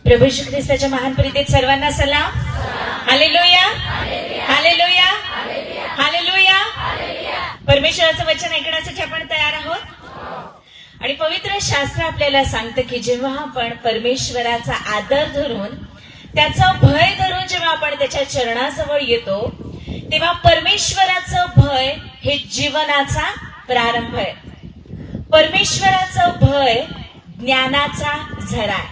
प्रभू येशू ख्रिस्ताच्या महान प्रीतीत सर्वांना सलाम. Hallelujah, hallelujah, hallelujah. परमेश्वराचं वचन ऐकण्यासाठी आपण तयार आहोत. आणि पवित्र शास्त्र आपल्याला सांगतं की जेव्हा आपण परमेश्वराचा आदर धरून, त्याचा भय धरून जेव्हा आपण त्याच्या चरणाजवळ येतो, तेव्हा परमेश्वराचं भय हे जीवनाचा प्रारंभ आहे. परमेश्वराचं भय ज्ञानाचा झरा आहे.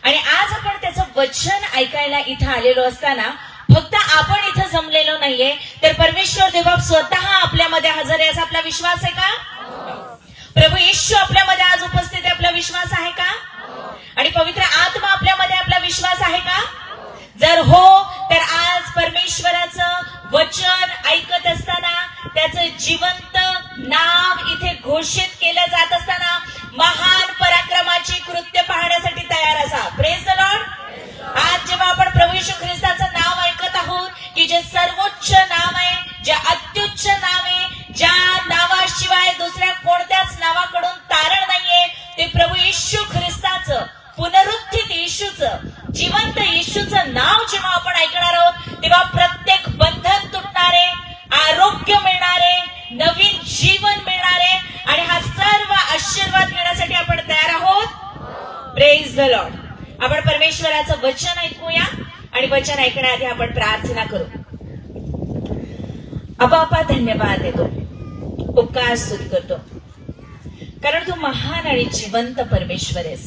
आणि आज आपण त्याचं वचन ऐकायला इथं आलेलो असताना फक्त आपण इथं जमलेलो नाहीये, तर परमेश्वर देव स्वतः आपल्यामध्ये हजर आहे असा आपला विश्वास आहे का? प्रभू येशू आपल्यामध्ये आज उपस्थित आहे, आपला विश्वास आहे का? आणि पवित्र आत्मा आपल्यामध्ये आपला विश्वास आहे का? जर हो, तर आज परमेश्वराचं वचन ऐकत असताना, त्याचं जिवंत नाव इथे घोषित केलं जात असताना महान पराक्रमाची कृत्य पाहण्यासाठी तयार असा. Praise the Lord. आज जेव्हा आपण प्रभू येशू ख्रिस्ताचं नाव ऐकत आहोत, की जे सर्वोच्च नाव आहे, जे अत्युच्च नाव आहे, ज्या नावाशिवाय दुसऱ्या कोणत्याच नावाकडून तारण नाहीये, ते प्रभू येशू ख्रिस्ताचं, पुनरुत्थित येशूचं, जिवंत येशूचं नाव जेव्हा आपण ऐकणार आहोत, तेव्हा प्रत्येक बंधन तुटणारे, आरोग्य मिळणारे, नवीन जीवन मिळणारे आणि हा सर्व आशीर्वाद घेण्यासाठी आपण तयार आहोत. Praise the Lord. आपण परमेश्वराचं वचन ऐकूया आणि वचन ऐकण्याआधी आपण प्रार्थना करू. बापा, धन्यवाद देतो, उपकार स्तुती करतो, कारण तू महान आणि जिवंत परमेश्वर आहेस.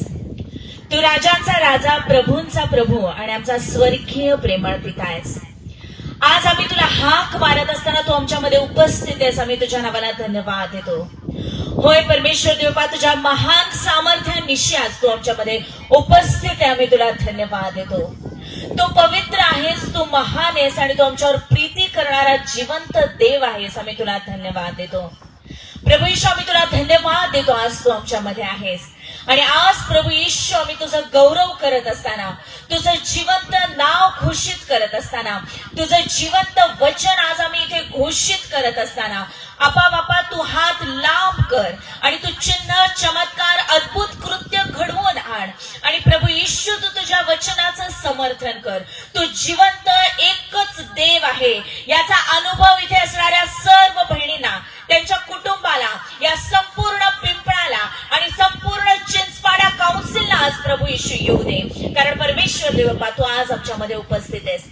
तू राजांचा राजा, प्रभूंचा प्रभू आणि आमचा स्वर्गीय प्रेमळ पिता आहेस. आज आम्ही तुला हाक मारत असताना तू आमच्यामध्ये उपस्थित आहेस. आम्ही तुझ्या नावाला धन्यवाद देतो. होय परमेश्वर देवा, तुझ्या महान सामर्थ्यानिशी आज तू आमच्यामध्ये उपस्थित आहे. आम्ही तुला धन्यवाद देतो. तू पवित्र आहेस, तू महान आहेस आणि तू आमच्यावर प्रीती करणारा जिवंत देव आहेस. आम्ही तुला धन्यवाद देतो. प्रभू येशू, आम्ही तुला धन्यवाद देतो, आज तू आमच्यामध्ये आहेस. आणि आज प्रभू येशू, आम्ही तुझा गौरव करत असताना, तुझं जिवंत नाव घोषित करत असताना, तुझं जिवंत वचन आज आम्ही इथे घोषित करत असताना, बापा तू हात लांब कर आणि तू चिन्ह, चमत्कार, अद्भुत कृत्य घडवून आण. आणि प्रभू येशू, तू तुझ्या वचनाचं समर्थन कर. तू जिवंत एकच देव आहे याचा अनुभव इथे असणाऱ्या सर्व बहिणींना, त्यांच्या कुटुंबाला, या संपूर्ण पिंपळाला आणि संपूर्ण चिंचपाडा काउन्सिलला आज प्रभू येशू येऊ दे. कारण परमेश्वर देव बापा, तू आज आमच्यामध्ये उपस्थित आहेस.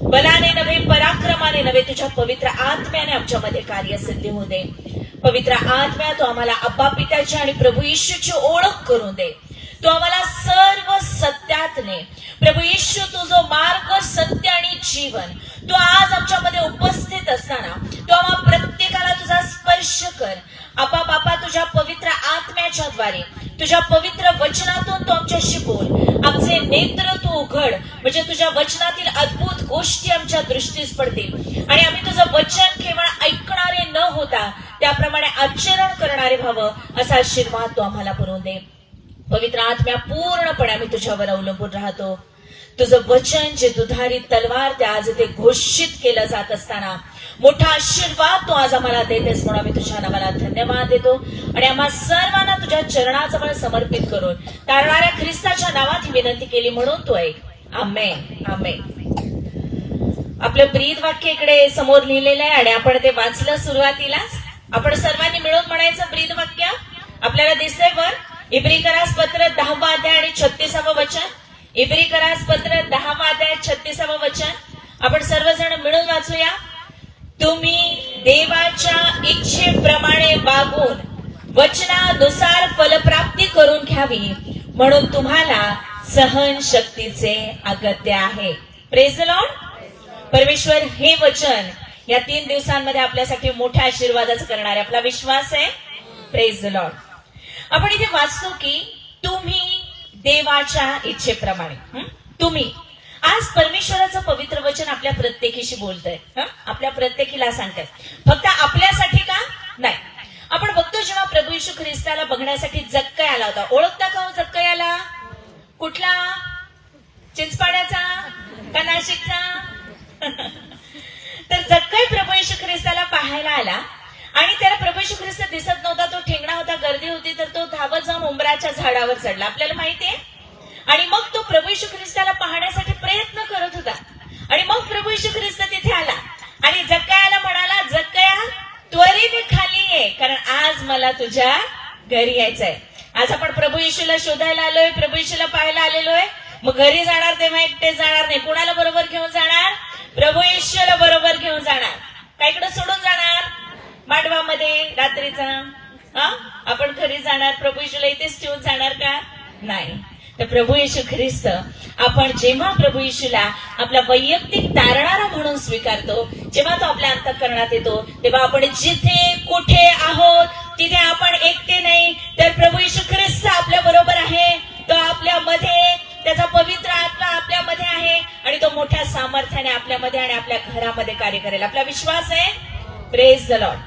बलाने नव्हे, पराक्रमाने नव्हे, तुझ्या पवित्र आत्म्याने आमच्यामध्ये कार्यसिद्धी होऊ दे. पवित्र आत्म्या, तू आम्हाला अब्बा पित्याची आणि प्रभू येशूची ओळख करून दे. तू आम्हाला सर्व सत्यात ने. प्रभू येशू, तू जो मार्ग, सत्य आणि जीवन, तू आज आमच्यामध्ये उपस्थित असताना तू आम्हा प्रत्येकाला तुझा स्पर्श कर. बापा, तुझ्या पवित्र आत्म्याच्या द्वारे, तुझ्या पवित्र वचनातून तू आमच्याशी बोल. आमचे नेत्र तू उघड, म्हणजे तुझ्या वचनातील अद्भुत गोष्टी आमच्या दृष्टीस पडतील आणि आम्ही तुझं वचन केवळ ऐकणारे न होता त्याप्रमाणे आचरण करणारे व्हावं, असा आशीर्वाद तू आम्हाला पुरवून दे. पवित्र आत्म्या, पूर्णपणे आम्ही तुझ्यावर अवलंबून राहतो. तुझं वचन जे दुधारी तलवार, ते आज ते घोषित केलं जात असताना मोठा आशीर्वाद तू आज आम्हाला देतेस, म्हणून आम्ही तुझ्या नावाला धन्यवाद देतो. आणि आम्हा सर्वांना तुझ्या चरणाजवळ समर्पित करून तारणाऱ्या ख्रिस्ताच्या नावात ही विनंती केली, म्हणून तू ऐक. आमेन, आमेन. आपलं ब्रीद वाक्य इकडे समोर लिहिलेलं आहे आणि आपण ते वाचलं सुरुवातीलाच. आपण सर्वांनी मिळून म्हणायचं ब्रीद वाक्य. आपल्याला दिसतंय वर, इब्रिकरास पत्र 10वा अध्याय आणि 36वा वचन. इब्रिकरास पत्र 10वा अध्याय 36वा वचन आपण सर्वजण मिळून वाचूया. तुम्ही देवाच्या इच्छेप्रमाणे वागून वचनानुसार फलप्राप्ती करून घ्यावी, म्हणून तुम्हाला सहन शक्तीचे अगत्य आहे. Praise the Lord. परमेश्वर हे वचन या 3 दिवसांमध्ये आपल्यासाठी मोठ्या आशीर्वादाचं करणार आहे, आपला विश्वास आहे. Praise the Lord. आपण इथे वाचतो की तुम्ही देवाच्या इच्छेप्रमाणे. तुम्ही, आज परमेश्वराचं पवित्र वचन आपल्या प्रत्येकीशी बोलतंय, आपल्या प्रत्येकीला सांगतंय. फक्त आपल्यासाठी का नाही. आपण बघतो जेव्हा प्रभू येशू ख्रिस्ताला बघण्यासाठी जक्कई आला होता. ओळखता का हो जक्कईला? कुठला? चिंचपाड्याचा का नाशिकचा? तर जक्कई प्रभू येशू ख्रिस्ताला पाहायला आला आणि त्याला प्रभू येशू ख्रिस्त दिसत नव्हता. तो ठेंगणा होता, गर्दी होती, तर तो धावत जाऊन उंबराच्या झाडावर चढला. आपल्याला माहितीये आणि मग तो प्रभू येशू ख्रिस्ताला पाहण्यासाठी प्रयत्न करत होता. आणि मग प्रभू येशू ख्रिस्त तिथे आला आणि जक्कयाला म्हणाला, जक्कया त्वरेने खाली ये, कारण आज मला तुझ्या घरी यायचंय. आज आपण प्रभू येशूला शोधायला आलोय, प्रभू येशूला पाहायला आलेलो आहे. मग घरी जाणार तेव्हा एकटे जाणार नाही. कोणाला बरोबर घेऊन जाणार? प्रभू येशूला बरोबर घेऊन जाणार. काहीकडे सोडून जाणार? मांडवामध्ये रात्रीचा आपण घरी जाणार, प्रभू येशूला इथेच ठेवून जाणार का? नाही. तर प्रभू येशू ख्रिस्त आपण जेव्हा प्रभू येशूला आपला वैयक्तिक तारणारा म्हणून स्वीकारतो, जेव्हा तो आपल्या अंतःकरणात येतो, तेव्हा आपण जिथे कुठे आहोत तिथे आपण एकटे नाही, तर प्रभू येशू ख्रिस्त आपल्या बरोबर आहे. तो आपल्यामध्ये, त्याचा पवित्र आत्मा आपल्यामध्ये आहे आणि तो मोठ्या सामर्थ्याने आपल्यामध्ये आणि आपल्या घरामध्ये कार्य करेल. आपला विश्वास आहे. Praise the Lord.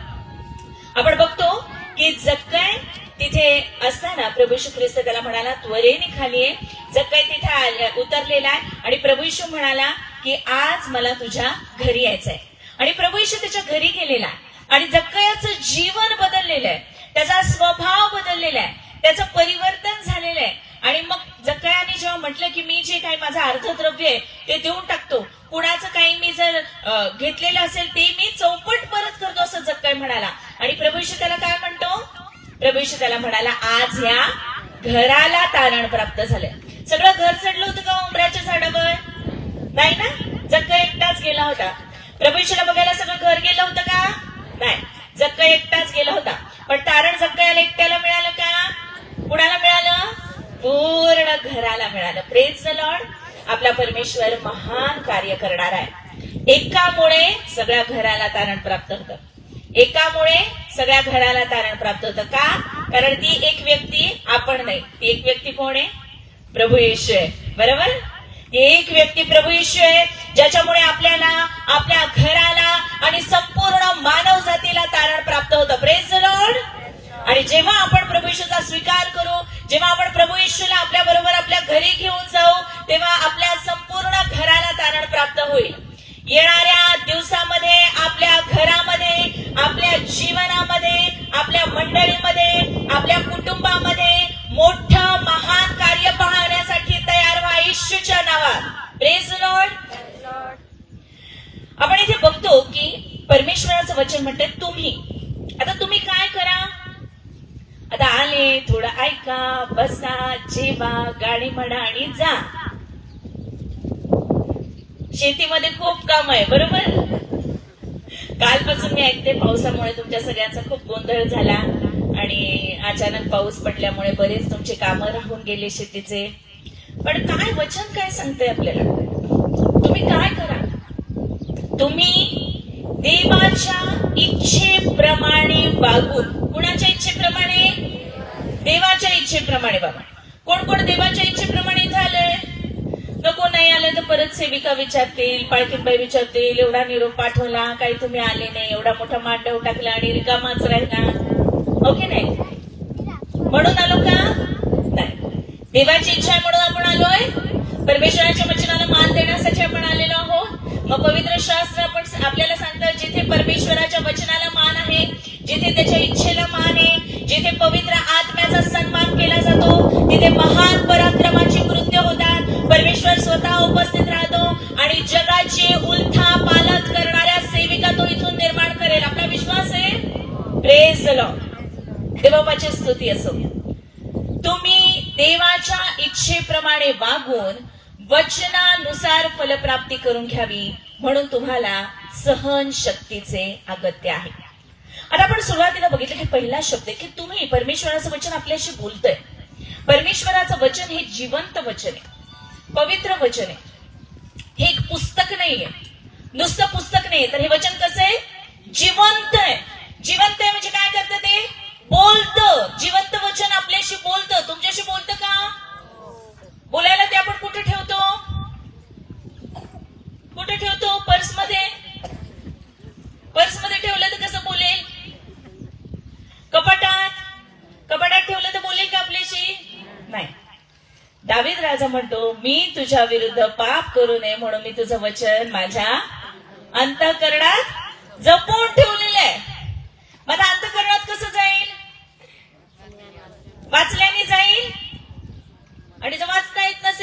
आपण बघतो की जक्कय तिथे असताना प्रभू येशू ख्रिस्त त्याला म्हणाला, त्वरेने खाली ये. जक्कय तिथे उतरलेला आहे आणि प्रभू येशू म्हणाला की आज मला तुझ्या घरी यायचंय. आणि प्रभू येशू त्याच्या घरी गेलेला आणि जक्कयाचं जीवन बदललेलं आहे, त्याचा स्वभाव बदललेला आहे, त्याचं परिवर्तन झालेलं आहे. आणि मग जक्कयाने जेव्हा म्हटलं की मी जे काही माझं अर्थद्रव्य आहे ते देऊन टाकतो, कुणाचं काही मी जर घेतलेलं असेल ते मी चौपट परत करतो, असं जक्कय म्हणाला. आणि प्रभू येशू त्याला काय म्हणतो? प्रभू येशू त्याला म्हणाला, आज या घराला तारण प्राप्त झालंय. सगळं घर चढलं होतं का उंबराच्या झाडावर? नाही ना. जक्कय एकटाच गेला होता. प्रभू येशूला बघायला सगळं घर गेलं होतं का? नाही. जक्कय एकटाच गेला होता. पण तारण जक्कयाला एकट्याला मिळालं का? कुणाला मिळालं? पूर्ण घराला मिळालं. Praise the Lord. आपला परमेश्वर महान कार्य करणार आहे. एकामुळे सगळ्या घराला तारण प्राप्त होतं. एकामुळे सगळ्या घराला तारण प्राप्त होतं. का? कारण ती एक व्यक्ती आपण नाही. ती एक व्यक्ती कोण आहे? प्रभू येशू आहे. बरोबर. एक व्यक्ती प्रभू येशू आहे, ज्याच्यामुळे आपल्याला, आपल्या घराला आणि संपूर्ण मानव जातीला तारण प्राप्त होतं. Praise the Lord. आणि जेव्हा आपण प्रभू येशूचा स्वीकार करू, जेव्हा आपण प्रभू येशूला आपल्या बरोबर आपल्या घरी घेऊन जाऊ, तेव्हा आपल्या संपूर्ण घराला तारण प्राप्त होईल. येणाऱ्या दिवसामध्ये आपल्या घरामध्ये, आपल्या जीवनामध्ये, आपल्या मंडळीमध्ये, आपल्या कुटुंबामध्ये मोठं महान कार्य पाहण्यासाठी तयार व्हा येशूच्या नावात. Praise the Lord. आपण इथे बघतो की परमेश्वराचं वचन म्हणते तुम्ही. आता तुम्ही काय करा? आता आले, थोडं ऐका, बसा, जेवा, गाणी म्हणा आणि जा. शेतीमध्ये खूप काम आहे. बरोबर. कालपासून मी ऐकते पावसामुळे तुमच्या सगळ्यांचा खूप गोंधळ झाला आणि अचानक पाऊस पडल्यामुळे बरेच तुमचे कामं राहून गेले शेतीचे. पण काय वचन काय सांगते आपल्याला? तुम्ही काय करा? तुम्ही देवाच्या इच्छेप्रमाणे वागून. कुणाच्या इच्छेप्रमाणे? देवाच्या इच्छेप्रमाणे वागा. कोण कोण देवाच्या इच्छेप्रमाणे झालंय? नको नाही आलं तर परत सेविका विचारतील, पाळकीनबाई विचारतील, एवढा निरोप पाठवला, काही तुम्ही आले नाही, एवढा मोठा मांडव टाकला आणि रिकामाच राहिला. ओके नाही म्हणून आलो का? नाही. देवाची इच्छा म्हणून आपण आलोय. परमेश्वराच्या वचनाला मान देण्यासाठी आपण आलेलो आहोत. मग पवित्र शास्त्र आपण आपल्याला सांगतं, जिथे परमेश्वराच्या वचनाला मान आहे, जिथे त्याच्या इच्छेला मान आहे, जिथे पवित्र आत्म्याचा सन्मान केला जातो, तिथे महान पराक्रमाची कृत्य होतात. परमेश्वर स्वतः उपस्थित राहतो आणि जगाची उलथापालथ करणाऱ्या सेविका तो इथून निर्माण करेल. आपला विश्वास आहे. Praise the Lord. देवाची स्तुती असो. तुम्ही देवाच्या इच्छेप्रमाणे वागून वचनानुसार फलप्राप्ती करून घ्यावी, म्हणून तुम्हाला सहन शक्तीचे अगत्य आहे. आता आपण सुरुवातीला बघितलं की पहिला शब्द आहे की तुम्ही. परमेश्वराचं वचन आपल्याशी बोलतंय. परमेश्वराचं वचन हे जिवंत वचन आहे, पवित्र वचन आहे. हे एक पुस्तक नाहीये, नुसतं पुस्तक नाहीये. तर हे वचन कसं आहे? जिवंत आहे. जिवंत आहे म्हणजे काय करतं? ते बोलतं. जिवंत वचन आपल्याशी बोलतं. तुमच्याशी बोलतं का? बोलायला ते आपण कुठे ठेवतो? कुठे ठेवतो? पर्समध्ये. पर्समध्ये ठेवलं तर कसं बोलेल? कपाटात. कपाटात ठेवलं तर बोलेल का आपल्याशी? नाही. दावीद राजा म्हणतो, मी तुझ्या विरुद्ध पाप करू नये म्हणून मी तुझं वचन माझ्या अंतःकरणात जपून ठेवलेलं आहे. माझ्या अंतःकरणात कसं जाईल? वाचल्याने जाईल. आणि जर वाचता येत नसेल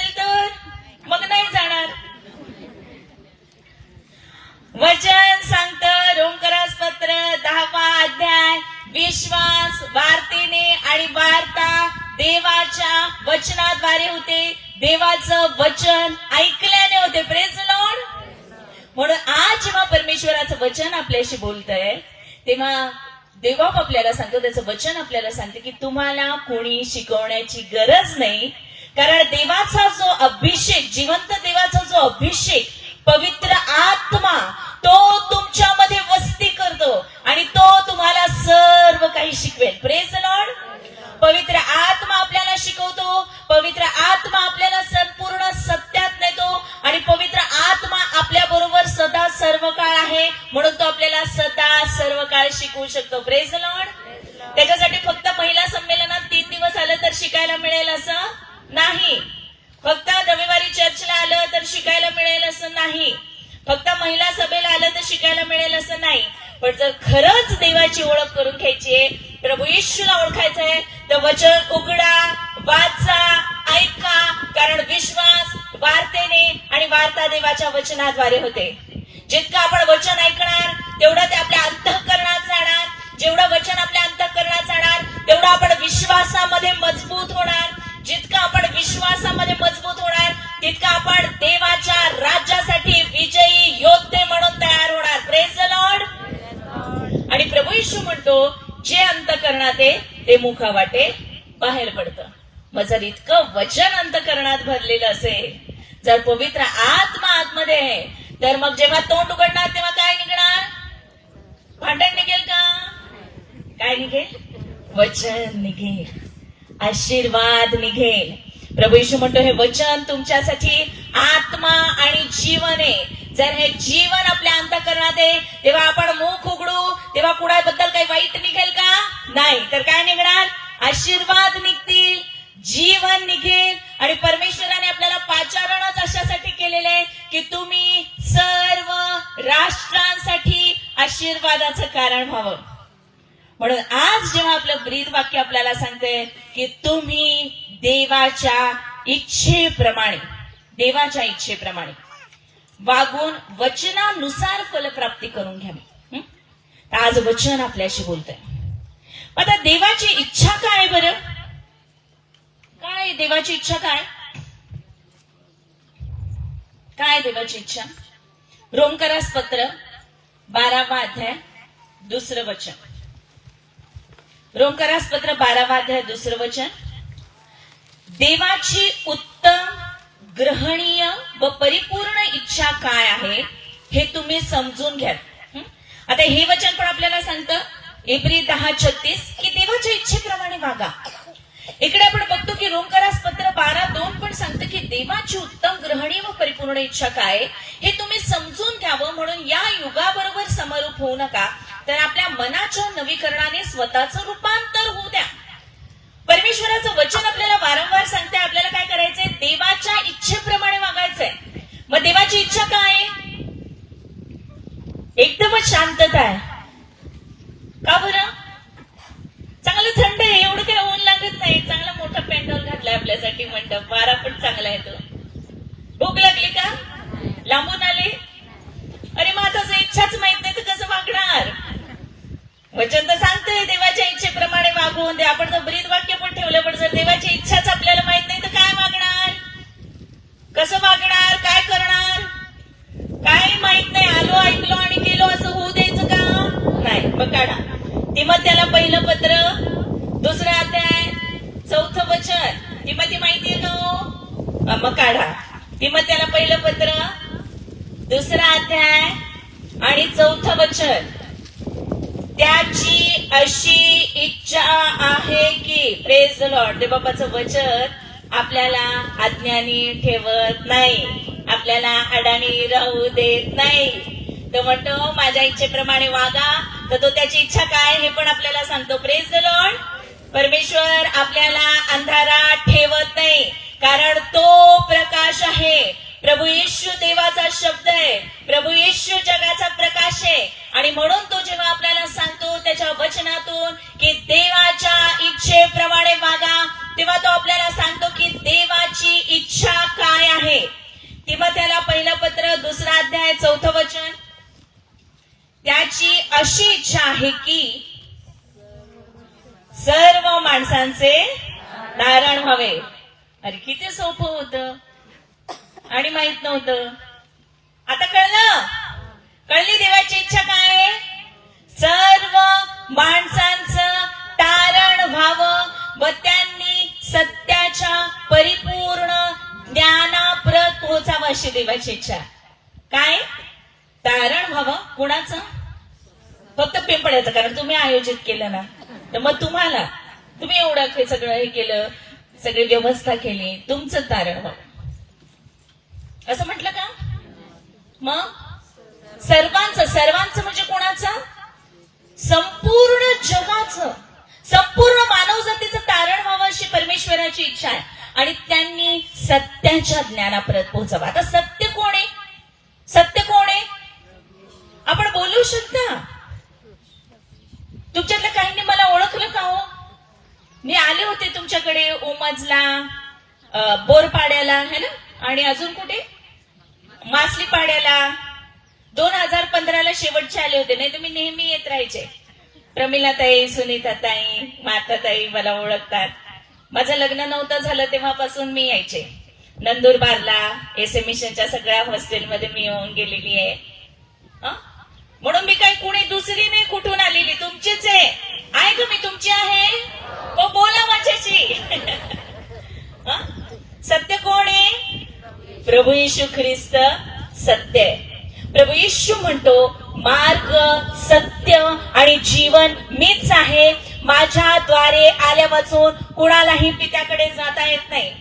वार्तेने आणि वार्ता देवाच्या वचनाद्वारे होते, देवाचं वचन ऐकल्याने होते. Praise the Lord. म्हणून आज जेव्हा परमेश्वराचं वचन आपल्याशी बोलतंय तेव्हा देवबाप आपल्याला सांगतो, त्याचं वचन आपल्याला सांगते की तुम्हाला कोणी शिकवण्याची गरज नाही, कारण देवाचा जो अभिषेक, जिवंत देवाचा जो अभिषेक, पवित्र आत्मा तो तुमच्यामध्ये वस्ती करतो आणि तो तुम्हाला सर्व काही शिकवेल. Praise the Lord. पवित्र आत्मा आपल्याला शिकवतो, पवित्र आत्मा आपल्याला संपूर्ण सत्यात नेतो आणि पवित्र आत्मा आपल्या बरोबर सदा सर्व काळ आहे, म्हणून तो आपल्याला सदा सर्व काळ शिकवू शकतो. Praise the Lord. त्याच्यासाठी फक्त महिला संमेलनात 3 दिवस आलं तर शिकायला मिळेल असं नाही, फक्त रविवारी चर्चला आलं तर शिकायला मिळेल असं नाही, फक्त महिला सभेला आलं तर शिकायला मिळेल असं नाही. पण जर खरंच देवाची ओळख करून घ्यायची आहे, प्रभू येशूला ओळखायचं आहे, तर वचन उघडा, वाचा, ऐका, कारण विश्वास वार्तेने आणि वार्ता देवाच्या वचनाद्वारे होते. जितकं आपण वचन ऐकणार तेवढं ते आपल्या अंतःकरणात जाणार, जेवढं वचन आपल्या अंतःकरणात जाणार तेवढं आपण विश्वासामध्ये मजबूत होणार, जितकं आपण विश्वासामध्ये मजबूत होणार तितकं आपण देवाच्या राज्यासाठी विजयी योद्धे म्हणून तयार होणार. Praise the Lord. आणि प्रभू येशू म्हणतो, जे अंतःकरणात आहे ते मुखावाटे बाहेर पडतं. मग जर इतकं वचन अंतःकरणात भरलेलं असेल, जर पवित्र आत्मा आतमध्ये आहे, तर मग जेव्हा तोंड उघडणार तेव्हा काय निघणार? भांडण निघेल का? काय निघेल? वचन निघेल, आशीर्वाद निघेल. प्रभू येशू म्हणतो, हे वचन तुमच्यासाठी आत्मा आणि जीवन आहे. जर हे जीवन आपल्या अंतःकरणात आहे तेव्हा आपण मुख उघडू तेव्हा कुणाबद्दल काही वाईट निघेल का? नाही. तर काय निघणार? आशीर्वाद निघतील, जीवन निघेल. आणि परमेश्वराने आपल्याला पाचारणच अशासाठी केलेले आहे की तुम्ही सर्व राष्ट्रांसाठी आशीर्वादाचं कारण व्हावं. म्हणून आज जेव्हा आपलं ब्रीद वाक्य आपल्याला सांगते की तुम्ही देवाच्या इच्छेप्रमाणे वागून वचनानुसार फलप्राप्ती करून घ्यावी. आज वचन आपल्याशी बोलतंय. आता देवाची इच्छा काय बरं? काय देवाची इच्छा? काय देवाची इच्छा? रोमकरास पत्र 12वा अध्याय 2रं वचन. रोमकरास पत्र 12वा अध्याय 2रं वचन. देवाची उत्तम, ग्रहणीय व परिपूर्ण इच्छा काय आहे हे तुम्ही समजून घ्या. आता हे वचन पण आपल्याला सांगतं इब्री 10:36 की देवाच्या इच्छेप्रमाणे वागा. इकडे आपण बघतो की रोमकरास पत्र 12:2 पण सांगतं की देवाची उत्तम, ग्रहणीय व परिपूर्ण इच्छा काय हे तुम्ही समजून घ्यावं, म्हणून या युगाबरोबर समरूप होऊ नका, तर आपल्या मनाच्या नवीकरणाने स्वतःचं रूपांतर होऊ द्या. परमेश्वराचं वचन आपल्याला वारंवार सांगते आपल्याला काय करायचंय? देवाच्या इच्छेप्रमाणे वागायचंय. मग देवाची इच्छा काय आहे? एकदमच शांतता आहे. का बरं? चांगलं थंड आहे, एवढं काही ऊन लागत नाही, चांगला मोठा पॅन्डॉल घातलाय आपल्यासाठी, मंडप, वारा पण चांगला आहे. तो भूक लागली का? लांबून आले? अरे मग आता जर इच्छाच माहित नाही तर कसं वागणार? वचन तर सांगतंय देवाच्या इच्छेप्रमाणे वागून दे. आपण तर ब्रीद वाक्य पण ठेवलं, पण जर देवाची इच्छाच आपल्याला माहित नाही तर काय वागणार? कसं वागणार? काय करणार? काय माहित नाही, आलो, ऐकलो आणि गेलो असं होऊ द्यायचं का? नाही. मग काढा तिमोथेला पहिलं पत्र 2रा अध्याय 4थं वचन. तिमोथी माहितीये का हो? मग काढा तिमोथेला पहिलं पत्र 2रा अध्याय आणि 4थं वचन. त्याची अशी इच्छा आहे की, प्रेज द लॉर्ड, देवबापाचं वचन आपल्याला अज्ञानी ठेवत नाही, आपल्याला अडाणी राहू देत नाही. तो म्हणतो माझ्या इच्छेप्रमाणे वागा, तर तो त्याची इच्छा काय हे पण आपल्याला सांगतो. Praise the Lord. परमेश्वर आपल्याला अंधारात ठेवत नाही, कारण तो प्रकाश आहे. प्रभू येशू देवाचा शब्द आहे, प्रभू येशू जगाचा प्रकाश आहे. आणि म्हणून तो जेव्हा आपल्याला सांगतो त्याच्या वचनातून की देवाच्या इच्छेप्रमाणे वागा, तेव्हा तो आपल्याला सांगतो की देवाची इच्छा काय आहे. तिमोथेला पहिलं पत्र 2रा अध्याय 4थं वचन. त्याची अशी इच्छा आहे की सर्व माणसांचे तारण व्हावे. अरे किती सोपं होतं आणि माहित नव्हतं. आता कळलं. कळली देवाची इच्छा काय आहे? सर्व माणसांचं तारण व्हावं व त्यांनी सत्याच्या परिपूर्ण ज्ञानाप्रत पोहोचावं अशी देवाची इच्छा. काय तारण व्हावं? कुणाचं? फक्त पिंपळाचं. कारण तुम्ही आयोजित केलं ना, तर मग तुम्ही एवढं सगळं हे केलं, सगळी व्यवस्था केली, तुमचं तारण व्हावं असं म्हटलं का? मग सर्वांचं म्हणजे कोणाचं? संपूर्ण जगाचं, संपूर्ण मानवजातीचं तारण व्हावं अशी परमेश्वराची इच्छा आहे. आणि त्यांनी सत्याच्या ज्ञानापर्यंत पोहोचावं. आता सत्य कोण आहे? सत्य कोण आहे? आपण बोलू शकता. तुमच्यातल्या काहींनी मला ओळखलं का हो? मी आले होते तुमच्याकडे उमजला, बोरपाड्याला है ना, आणि अजून कुठे? मासली पाड्याला 2015ला शेवटचे आले होते. नाही तर मी नेहमी येत राहायचे. प्रमिलाताई, सुनीताताई, माताताई मला ओळखतात. माझं लग्न नव्हतं झालं तेव्हापासून मी यायचे. नंदुरबारला एसए मिशनच्या सगळ्या हॉस्टेलमध्ये मी येऊन गेलेली आहे. म्हणून मी काही कुणी दुसरी नाही, कुठून आलेली, तुमचीच आहे का? मी तुमची आहे. हो, बोला माझ्याशी. सत्य कोण आहे? प्रभू येशू ख्रिस्त सत्य आहे. प्रभू येशू म्हणतो, मार्ग, सत्य आणि जीवन मीच आहे. माझ्याद्वारे आल्यापासून कुणालाही पित्याकडे जाता येत नाही.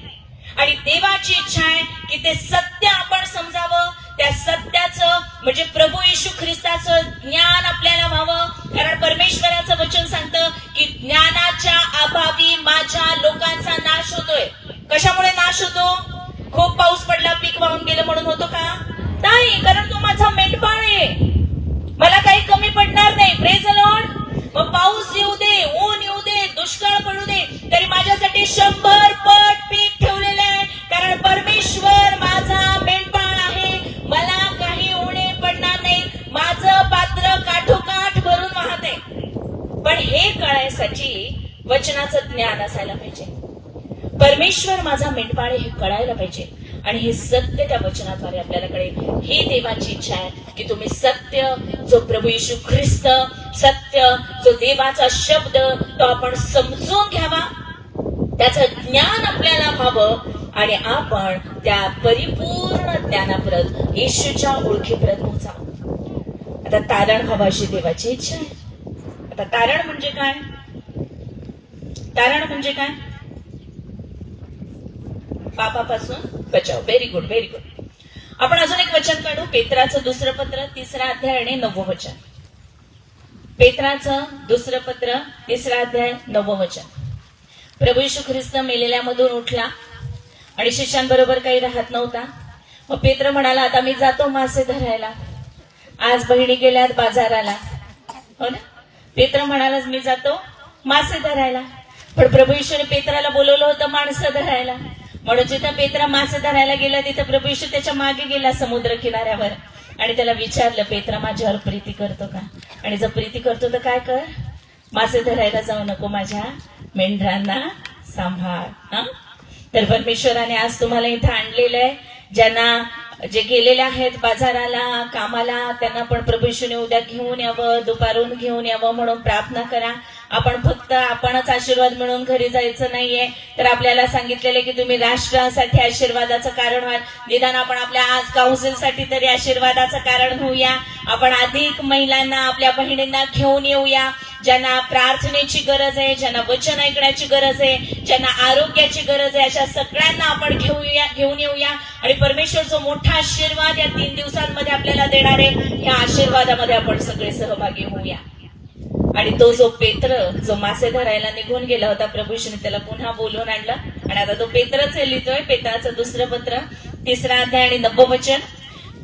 आणि देवाची इच्छा आहे की ते सत्य आपण समजावं. त्या सत्याचं म्हणजे प्रभू येशू ख्रिस्ताचं ज्ञान आपल्याला व्हावं. कारण परमेश्वराचं वचन सांगतं की ज्ञानाच्या अभावी माझ्या लोकांचा नाश होतोय. कशामुळे नाश होतो? खूप पाऊस पडला, पीक वाहून गेलं म्हणून होतो का? नाही, कारण तो माझा मेंढपाळ आहे. मला काही कमी पडणार नाही. Praise the Lord. मग पाऊस येऊ दे, ऊन येऊ दे, दुष्काळ पडू दे, तरी माझ्यासाठी 100 पट पीक ठेवलेलं आहे. कारण परमेश्वर माझा मेंढपाळ आहे. मला काही उणे पडणार नाही. माझं पात्र काठोकाठ भरून वाहते. पण हे कळायसाठी वचनाचं ज्ञान असायला पाहिजे. परमेश्वर माझा मेंढपाळ हे कळायला पाहिजे. आणि हे सत्य त्या वचनाद्वारे आपल्याला कळेल. ही देवाची इच्छा आहे की तुम्ही सत्य, जो प्रभू येशू ख्रिस्त, सत्य जो देवाचा शब्द, तो आपण समजून घ्यावा. त्याचं ज्ञान आपल्याला व्हावं आणि आपण त्या परिपूर्ण ज्ञानापर्यंत, येशूच्या ओळखीपर्यंत पोहोचावं. आता तारण व्हावं अशी देवाची इच्छा आहे. आता तारण म्हणजे काय? तारण म्हणजे काय? पापापासून बचाव. Very good, very good. आपण अजून एक वचन काढू. पेत्राचं दुसरं पत्र 3रा अध्याय आणि 9वं वचन. पेत्राचं दुसरं पत्र 3रा अध्याय 9वं वचन. प्रभू येशू ख्रिस्त मेलेल्यामधून उठला आणि शिष्यांबरोबर काही राहत नव्हता. मग पेत्र म्हणाला, आता मी जातो मासे धरायला. आज बहिणी गेल्यात बाजाराला, हो ना. पेत्र म्हणाला, मी जातो मासे धरायला. पण प्रभू येशूने पेत्राला बोलवलं होतं माणसं धरायला. म्हणून जिथं पेत्रा मासे धरायला गेला तिथं प्रभू येशू त्याच्या मागे गेला समुद्र किनाऱ्यावर आणि त्याला विचारलं, पेत्रा माझ्यावर प्रीती करतो का? आणि जर प्रीती करतो तर काय कर? मासे धरायला जाऊ नको, माझ्या मेंढरांना सांभाळ. तर परमेश्वराने आज तुम्हाला इथं आणलेलं आहे. ज्यांना जे गेलेले आहेत बाजाराला, कामाला, त्यांना पण प्रभू येशूने उद्या घेऊन यावं, दुपारून घेऊन यावं म्हणून प्रार्थना करा. आपण फक्त आपणच आशीर्वाद मिळून घरी जायचं नाहीये. तर आपल्याला सांगितलेलं की तुम्ही राष्ट्रासाठी आशीर्वादाचं कारण व्हाल. निदान आपण आपल्या आज काउन्सिलसाठी तरी आशीर्वादाचं कारण होऊया. आपण अधिक महिलांना, आपल्या बहिणींना घेऊन येऊया. ज्यांना प्रार्थनेची गरज आहे, ज्यांना वचन ऐकण्याची गरज आहे, ज्यांना आरोग्याची गरज आहे, अशा सगळ्यांना आपण घेऊन येऊया. आणि परमेश्वर जो मोठा आशीर्वाद या 3 दिवसांमध्ये आपल्याला देणार आहे, ह्या आशीर्वादामध्ये आपण सगळे सहभागी होऊया. आणि तो जो पेत्र, जो मासे धरायला निघून गेला होता, प्रभू येशूने त्याला पुन्हा बोलवून आणलं. आणि आता तो पेत्रच लिहितोय. पेत्राचं दुसरं पत्र 3रा अध्याय आणि 9वं वचन.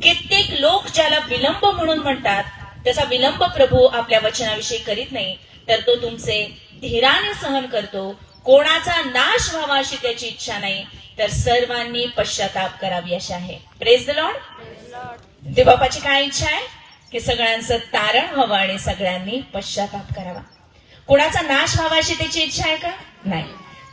कित्येक लोक ज्याला विलंब म्हणून म्हणतात, त्याचा विलंब प्रभू आपल्या वचनाविषयी करीत नाही, तर तो तुमचे धीराने सहन करतो. कोणाचा नाश व्हावा अशी त्याची इच्छा नाही, तर सर्वांनी पश्चाताप करावी अशी आहे. Praise the Lord. देवबापाची काय इच्छा आहे? की सगळ्यांचं तारण व्हावं आणि सगळ्यांनी पश्चाताप करावा. कोणाचा नाश व्हावा अशी त्याची इच्छा आहे का? नाही.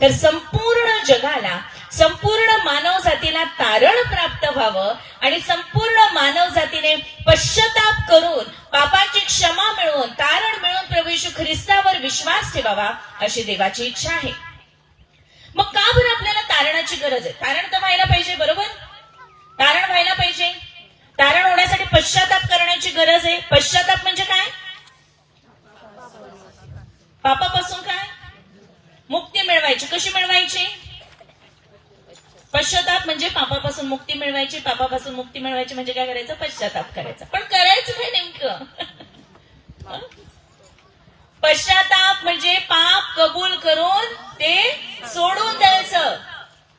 तर संपूर्ण जगाला, संपूर्ण मानव जातीला तारण प्राप्त व्हावं आणि संपूर्ण मानव जातीने पश्चाताप करून पापाची क्षमा मिळवून तारण मिळवून प्रभू येशू ख्रिस्तावर विश्वास ठेवावा अशी देवाची इच्छा आहे. मग का बरं आपल्याला तारणाची गरज आहे? तारण तर व्हायला पाहिजे, बरोबर? तारण व्हायला पाहिजे. तारण होण्यासाठी पश्चाताप करण्याची गरज आहे. पश्चाताप म्हणजे काय? पापापासून काय मुक्ती मिळवायची. कशी मिळवायची? पश्चाताप म्हणजे पापापासून मुक्ती मिळवायची. पापापासून मुक्ती मिळवायची म्हणजे काय करायचं? पश्चाताप करायचा. पण करायचं काय नेमकं? पश्चाताप म्हणजे पाप कबूल करून ते सोडून द्यायचं.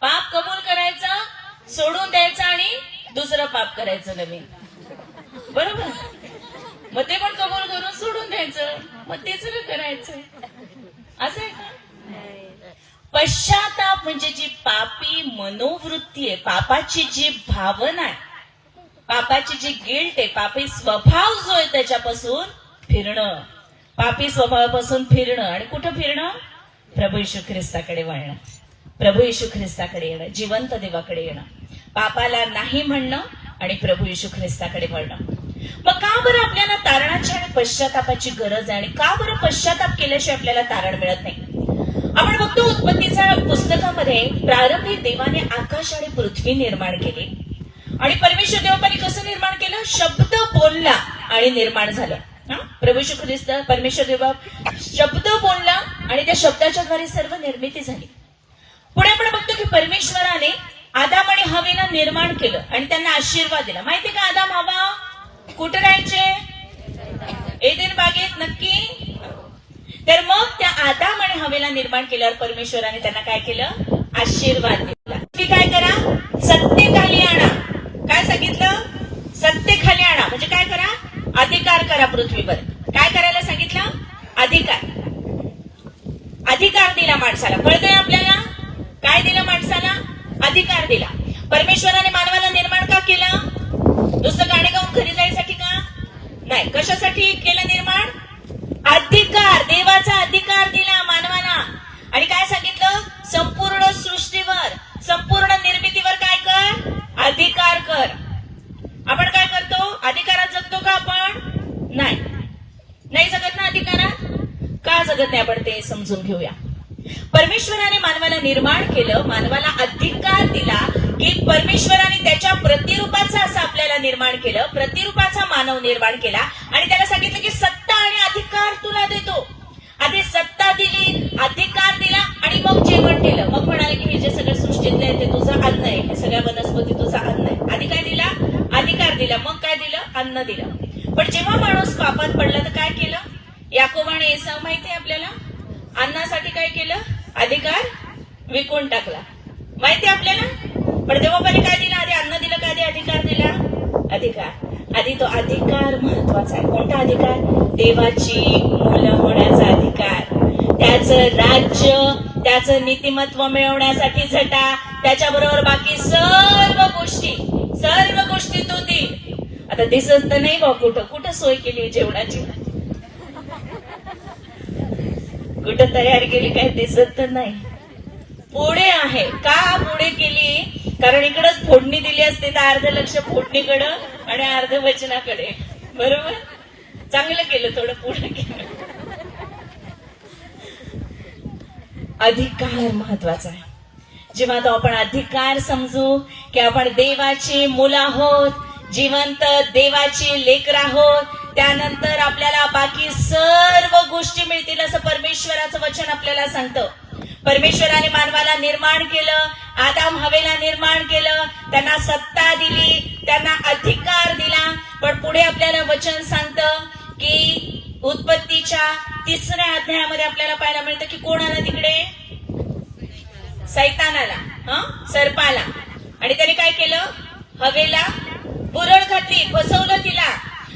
पाप कबूल करायचं, सोडून द्यायचं आणि दुसरं पाप करायचं नवीन, बरोबर? मग ते पण कबूल करून सोडून द्यायचं, मग तेच करायचं. असं आहे का? पश्चाताप म्हणजे जी पापी मनोवृत्ती आहे, पापाची जी भावना आहे, पापाची जी गिल्ट आहे, पापी स्वभाव जो आहे त्याच्यापासून फिरणं. पापी स्वभावापासून फिरणं आणि कुठं फिरणं? प्रभू येशू ख्रिस्ताकडे वळणं, प्रभू येशू ख्रिस्ताकडे येणं, जिवंत देवाकडे येणं, पापाला नाही म्हणणं आणि प्रभू येशू ख्रिस्ताकडे वळणं. मग का बरं आपल्याला तारणाची आणि पश्चातापाची गरज आहे? आणि का बरं पश्चाताप केल्याशिवाय आपल्याला तारण मिळत नाही? आपण बघतो उत्पत्तीच्या पुस्तकामध्ये प्रारंभी देवाने आकाश आणि पृथ्वी निर्माण केली आणि परमेश्वर देवाने कसं निर्माण केलं? शब्द बोलला आणि निर्माण झालं. प्रभू येशू ख्रिस्त परमेश्वर देवा शब्द बोलला आणि त्या शब्दाच्या द्वारे सर्व निर्मिती झाली. पुढे आपण बघतो की परमेश्वराने आदाम आणि हवेला निर्माण केलं आणि त्यांना आशीर्वाद दिला. माहितीये का? आदाम हवा कुठे राहायचे? एदेन बागेत. नक्की. तर मग त्या आदाम आणि हवेला निर्माण केल्यावर परमेश्वराने त्यांना काय केलं? आशीर्वाद दिला. तुम्ही काय करा? सत्य खाली आणा. काय सांगितलं? सत्य खाली आणा म्हणजे काय करा? अधिकार करा पृथ्वीवर. काय करायला सांगितलं? अधिकार. अधिकार दिला माणसाला. कळतंय आपल्याला? काय दिलं माणसाला? अधिकार दिला. परमेश्वराने मानवाला निर्माण का केलं? नुसतं गाणे गाऊन घरी जायसाठी का? नाही. कशासाठी केलं निर्माण? अधिकार. देवाचा अधिकार दिला मानवाला. आणि काय सांगितलं? संपूर्ण सृष्टीवर, संपूर्ण निर्मितीवर काय कर? अधिकार कर. आपण काय करतो? अधिकारात जगतो का आपण? नाही. नाही जगत ना अधिकारात. का जगत नाही आपण ते समजून घेऊया. परमेश्वराने मानवाला निर्माण केलं, मानवाला अधिकार दिला की परमेश्वराने त्याच्या प्रतिरूपाचं असं आपल्याला निर्माण केलं, प्रतिरूपाचा मानव निर्माण केला आणि त्याला सांगितलं की सत्ता आणि अधिकार तुला देतो. आधी सत्ता दिली, अधिकार दिला आणि मग जेवण दिलं. मग म्हणाले की हे जे सगळं सृष्टीतलं आहे ते तुझं अन्न आहे, हे सगळ्या वनस्पती तुझं अन्न आहे. आधी काय दिला? अधिकार दिला. मग काय दिलं? अन्न दिलं. पण जेव्हा माणूस पापात पडला तर काय केलं? याकोब आणि एसाव माहिती आहे आपल्याला? अन्नासाठी काय केलं? अधिकार विकून टाकला. माहिती आहे आपल्याला? पण देवाने काय दिलं? आधी अन्न दिलं का आधी अधिकार दिला? अधिकार. आधी तो अधिकार महत्वाचा आहे. कोणता अधिकार? देवाची मुलं होण्याचा अधिकार. त्याचं राज्य, त्याचं नीतिमत्व मिळवण्यासाठी झटा, त्याच्याबरोबर बाकी सर्व गोष्टी तो देईल. आता दिसत तर नाही बा कुठं कुठं सोय केली जेवणाची, कुठं तयार केली काय दिसत तर नाही. पुढे आहे. का पुढे केली? कारण इकडंच फोडणी दिली असते तर अर्ध लक्ष फोडणीकडं आणि अर्ध वचनाकडे, बरोबर? चांगलं केलं, थोडं पुढे केलं. अधिकार महत्वाचा आहे. जेव्हा तो आपण अधिकार समजू की आपण देवाची मुलं आहोत, जिवंत देवाची लेकरं आहोत, त्यानंतर आपल्याला बाकी सर्व गोष्टी मिळतील असं परमेश्वराचं वचन आपल्याला सांगतं. परमेश्वराने मानवाला निर्माण केलं, आदाम हवेला निर्माण केलं, त्यांना सत्ता दिली, त्यांना अधिकार दिला. पण पुढे आपल्याला वचन सांगतं की उत्पत्तीच्या 3ऱ्या अध्यायामध्ये आपल्याला पाहायला मिळतं की कोण आला तिकडे? सैतानाला, सर्पाला. आणि त्याने काय केलं? हवेला बुरळ घातली, फसवलं तिला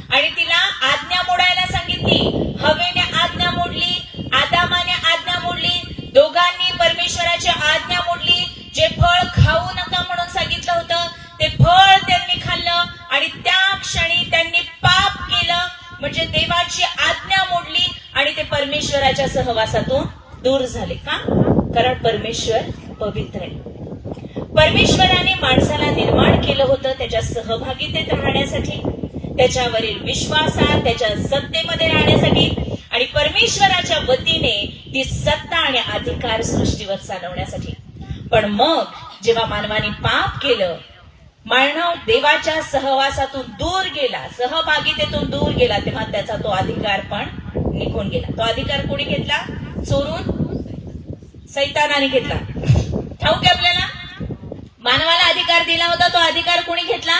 आणि तिला आज्ञा मोडायला सांगितली. हवेने आज्ञा मोडली, आदामाने आज्ञा मोडली, दोघांनी परमेश्वराची आज्ञा मोडली. जे फळ खाऊ नका म्हणून सांगितलं होतं ते फळ त्यांनी खाल्लं आणि त्या क्षणी त्यांनी पाप केलं. म्हणजे देवाची आज्ञा मोडली आणि ते परमेश्वराच्या सहवासातून दूर झाले. का? कारण परमेश्वर पवित्र आहे. परमेश्वराने माणसाला निर्माण केलं होतं त्याच्या सहभागितेत राहण्यासाठी, त्याच्यावरील विश्वासात, त्याच्या सत्तेमध्ये राहण्यासाठी आणि परमेश्वराच्या वतीने ती सत्ता आणि अधिकार सृष्टीवर चालवण्यासाठी. पण मग जेव्हा मानवाने पाप केलं, मानव देवाच्या सहवासातून दूर गेला, सहभागितेतून दूर गेला, तेव्हा त्याचा तो अधिकार पण निघून गेला. तो अधिकार कोणी घेतला? चोरून सैतानाने घेतला. ठाऊक आहे आपल्याला? मानवाला अधिकार दिला होता, तो अधिकार कोणी घेतला?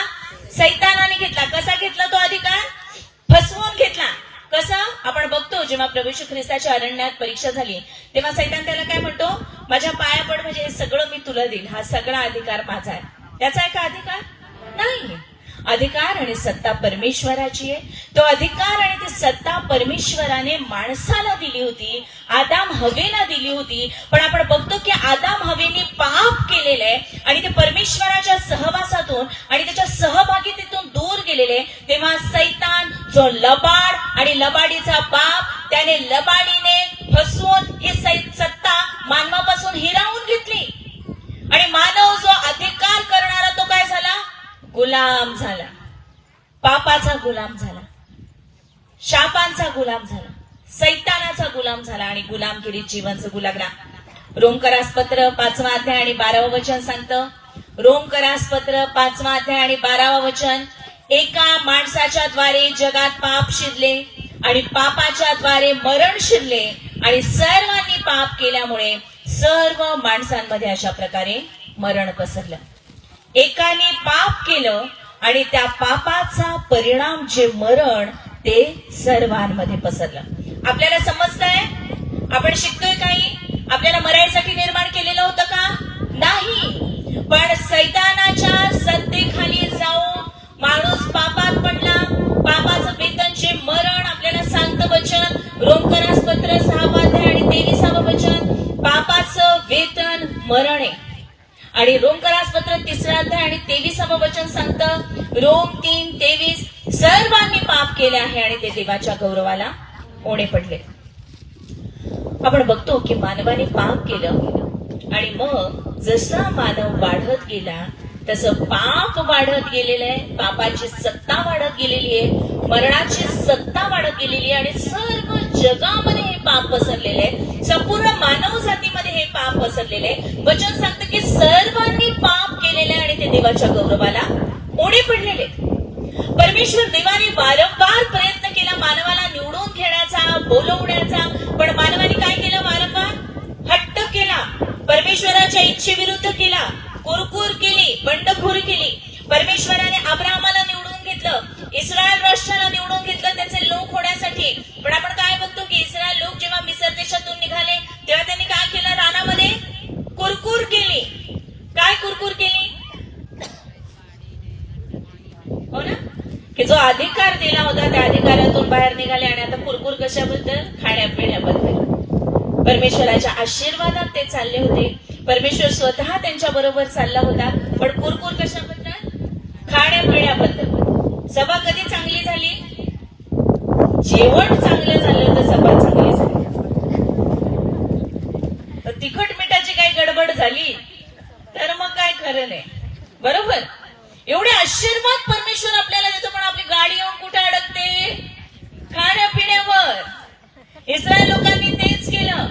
सैतानाने घेतला. कसा घेतला तो अधिकार? फसवून घेतला. कसं? आपण बघतो जेव्हा प्रभू येशू ख्रिस्ताच्या अरण्यात परीक्षा झाली तेव्हा सैतान त्याला काय म्हणतो? माझ्या पाया पड, म्हणजे हे सगळं मी तुला देईल, हा सगळा अधिकार माझा आहे. त्याचा आहे का अधिकार? नाही. अधिकार आणि सत्ता परमेश्वराची आहे. तो अधिकार आणि ती सत्ता परमेश्वराने माणसाला दिली होती, आदाम हवेला दिली होती. पण आपण बघतो की आदाम हवेने पाप केलेलं आहे आणि ते परमेश्वराच्या सहवासातून आणि त्याच्या सहभागितेतून दूर गेलेले. तेव्हा सैतान जो लबाड आणि लबाडीचा बाप, त्याने लबाडीने फसवून ही सत्ता मानवापासून हिरावून घेतली आणि मानव जो अधिकार करणारा तो काय झाला? गुलाम झाला. पापाचा गुलाम झाला, शापांचा गुलाम झाला, सैतानाचा गुलाम झाला आणि गुलामगिरीत जीवन जगू लागला. रोमकरास पत्र 5वा अध्याय आणि 12वा वचन सांगतं. रोमकरास पत्र 5वा अध्याय आणि 12वा वचन. एका माणसाच्या द्वारे जगात पाप शिरले आणि पापाच्या द्वारे मरण शिरले आणि सर्वांनी पाप केल्यामुळे सर्व माणसांमध्ये अशा प्रकारे मरण पसरलं. एकाने पाप केलं आणि त्या पापाचा परिणाम जे मरण ते सर्वांमध्ये पसरलं. आपल्याला समजतंय? आपण शिकतोय काही? आपल्याला मरायसाठी निर्माण केलेलं होतं का? नाही. पण सैतानाच्या सत्तेखाली जाऊन माणूस पापात पडला. पापाचं वेतन जे मरण, आपल्याला सांगतं वचन रोमकरास पत्र 6वा अध्याय आणि 23वा वचन. पापाचं वेतन मरण आहे. आणि रोमकरास पत्र 3रा अध्याय आणि 23वा वचन सांगतं रोम 3:23. सर्वांनी पाप केले आहे आणि ते देवाच्या गौरवाला ओणे पडले. आपण बघतो की मानवाने पाप केलं आणि मग जसा मानव वाढत गेला तसं पाप वाढत गेलेलं आहे. पापाची सत्ता वाढत गेलेली आहे, मरणाची सत्ता वाढत गेलेली आहे आणि सर्व जगामध्ये हे पाप पसरलेले आहे. संपूर्ण मानव जातीमध्ये हे पाप पसरलेले आहे. वचन सांगतं की सर्वांनी पाप केलेले आहे आणि ते देवाच्या गौरवाला ओढे पडलेले. परमेश्वर देवाने वारंवार प्रयत्न केला मानवाला निवडून घेण्याचा, बोलवण्याचा, पण मानवाने काय केलं? वारंवार हट्ट केला, परमेश्वराच्या इच्छेविरुद्ध केला, कुरकुर केली, बंडखोरी केली. परमेश्वराने अब्राहमाला निवडून घेतलं, इस्रायल राष्ट्राला निवडून घेतलं त्याचे लोक होण्यासाठी. पण आपण काय बघतो की इस्रायल लोक जेव्हा मिसर देशातून निघाले तेव्हा त्यांनी काय केलं? रानामध्ये कुरकुर केली. काय कुरकुर केली? हो ना? की जो अधिकार दिला होता त्या अधिकारातून बाहेर निघाले आणि आता कुरकुर कशाबद्दल? खाण्यापिण्याबद्दल. परमेश्वराच्या आशीर्वादात ते चालले होते. परमेश्वर स्वतः त्यांच्या बरोबर चालला होता, पण कुरकुर कशाबद्दल? खाण्यापिण्याबद्दल. सभा कधी चांगली झाली? जेवण चांगलं झालं तर सभा चांगली झाली. तिखट मिठाची काही गडबड झाली तर मग काय खरं नाही. बरोबर? एवढे आशीर्वाद परमेश्वर आपल्याला देतो, पण आपली गाडी येऊन कुठे अडकते? खाण्यापिण्यावर. इस्रायल लोकांनी तेच केलं.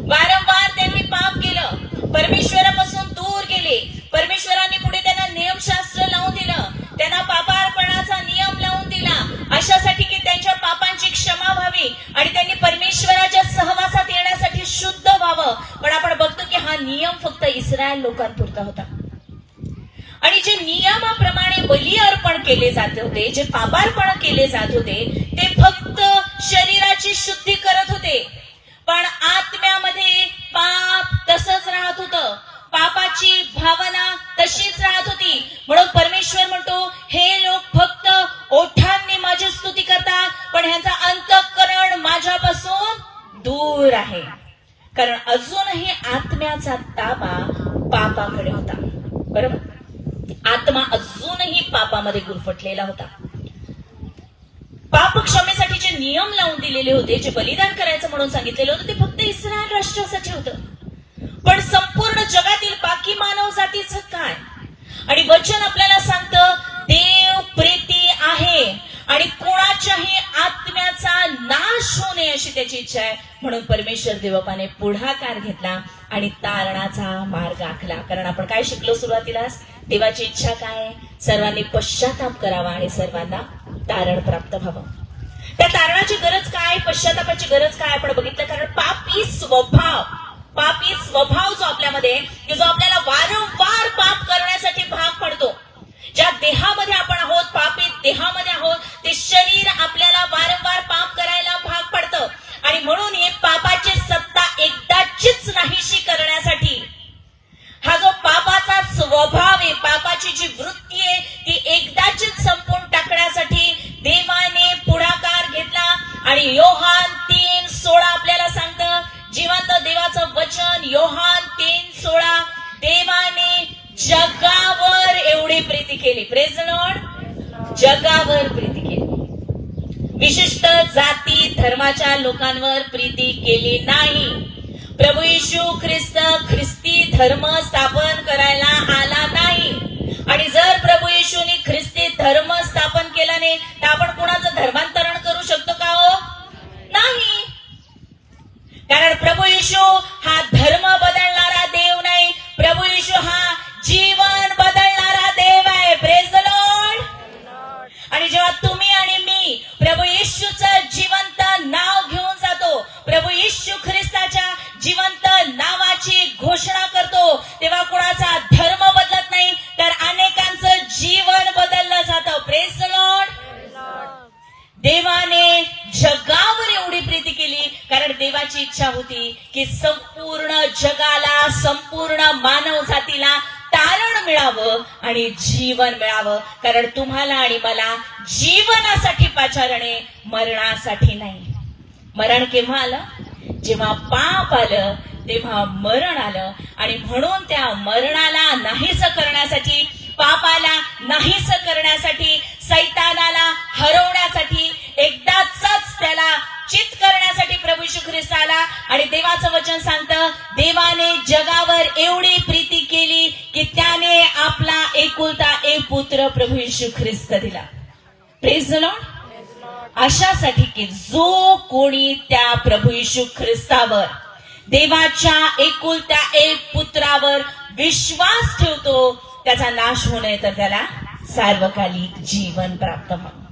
वारंवार त्यांनी पाप केलं, परमेश्वरापासून दूर गेले. परमेश्वराने पुढे त्यांना नियमशास्त्र लावून दिलं, त्यांना पापार्पणाचा नियम लावून दिला अशासाठी की त्यांच्या पापांची क्षमा व्हावी आणि त्यांनी परमेश्वराच्या सहवासात येण्यासाठी शुद्ध व्हावं. पण आपण बघतो की हा नियम फक्त इस्रायल लोकांपुरता होता आणि जे नियमाप्रमाणे बली अर्पण केले जात होते, जे पापार्पण केले जात होते ते फक्त शरीराची शुद्धी करत होते, पण आत्म्यामध्ये पाप तसंच राहत होतं. पापाची भावना तशीच राहत होती. म्हणून परमेश्वर म्हणतो हे लोक फक्त ओठांनी माझी स्तुती करतात, पण ह्यांचा अंतःकरण माझ्यापासून दूर आहे. कारण अजूनही आत्म्याचा ताबा पापाकडे होता. बरोबर? आत्मा अजूनही पापामध्ये गुरफटलेला होता. पाप क्षमेसाठी देवाने जे नियम लावून दिलेले होते, जे बलिदान करायचं म्हणून सांगितलेलं होतं, ते फक्त इस्रायल राष्ट्रासाठी होतं. पण संपूर्ण जगातील बाकी मानव जातीचं काय? आणि वचन आपल्याला सांगतं देव प्रीती आहे आणि कोणाच्याही आत्म्याचा नाश होऊ नये अशी त्याची इच्छा आहे. म्हणून परमेश्वर देवबापाने पुढाकार घेतला आणि तारणाचा मार्ग आखला. कारण आपण काय शिकलो सुरुवातीलाच, देवाची इच्छा काय आहे? सर्वांनी पश्चाताप करावा आणि सर्वांना तारण प्राप्त व्हावं. त्या तारणाची गरज काय, पश्चातापाची गरज काय आपण बघितलं. कारण पापी स्वभाव जो आपल्यामध्ये, की जो आपल्याला वारंवार पाप करण्यासाठी भाग पडतो, ज्या देहामध्ये आपण आहोत, पापी देहामध्ये आहोत, ते शरीर आपल्याला वारंवार पाप करायला भाग पडतं. आणि म्हणून हे पापाची सत्ता एकदाचीच नाहीशी करण्यासाठी, हा जो पापाचा स्वभाव आहे, पापाची जी वृत्ती आहे, ती एकदाचीच संपून टाकण्यासाठी देवाने पुढाकार घेतला. आणि योहान 3:16 आपल्याला सांगतं, जिवंत देवाचं वचन, योहान 3:16, देवाने जगावर एवढी प्रीती केली. Praise the Lord. जगावर प्रीती केली. विशिष्ट जाती धर्माच्या लोकांवर प्रीती केली नाही. प्रभू येशू ख्रिस्ती धर्म स्थापन करायला आला नाही. आणि जर प्रभू येशूने ख्रिस्ती धर्म स्थापन केला नाही, तर आपण कोणाचं धर्मांतरण करू शकतो का हो? नाही. कारण प्रभू येशू हा धर्म बदलणारा देव नाही. प्रभू येशू हा जीवन बदलणारा देव आहे. Praise the Lord. आणि जेव्हा तुम्ही आणि मी प्रभू येशूचं जिवंत नाव घेऊन जातो, प्रभू येशू ख्रिस्ताच्या जिवंत नावाची घोषणा करतो, तेव्हा कोणाचा धर्म बदलत नाही, तर अनेकांचं जीवन बदललं जातं. Praise the Lord. देवाने जगावर एवढी प्रीती केली, कारण देवाची इच्छा होती की संपूर्ण जगाला, संपूर्ण मानव जातीला तारण मिळावं आणि जीवन मिळावं. कारण तुम्हाला आणि मला जीवनासाठी पाचारणे, मरणासाठी नाही. मरण केव्हा आलं? जेव्हा पाप आलं तेव्हा मरण आलं. आणि म्हणून त्या मरणाला नाहीस करण्यासाठी, पापाला नाहीस करण्यासाठी, सैतानाला हरवण्यासाठी, एकदाच त्याला चित करण्यासाठी प्रभू येशू ख्रिस्त आला. आणि देवाचं वचन सांगतं, देवाने जगावर एवढी प्रीती केली की त्याने आपला एकुलता एक पुत्र प्रभू येशू ख्रिस्त दिला. Praise the Lord. अशासाठी की जो कोणी त्या प्रभू येशू ख्रिस्तावर, देवाच्या एकुलत्या एक पुत्रावर विश्वास ठेवतो, त्याचा नाश होऊ नये, तर त्याला सार्वकालिक जीवन प्राप्त व्हावं.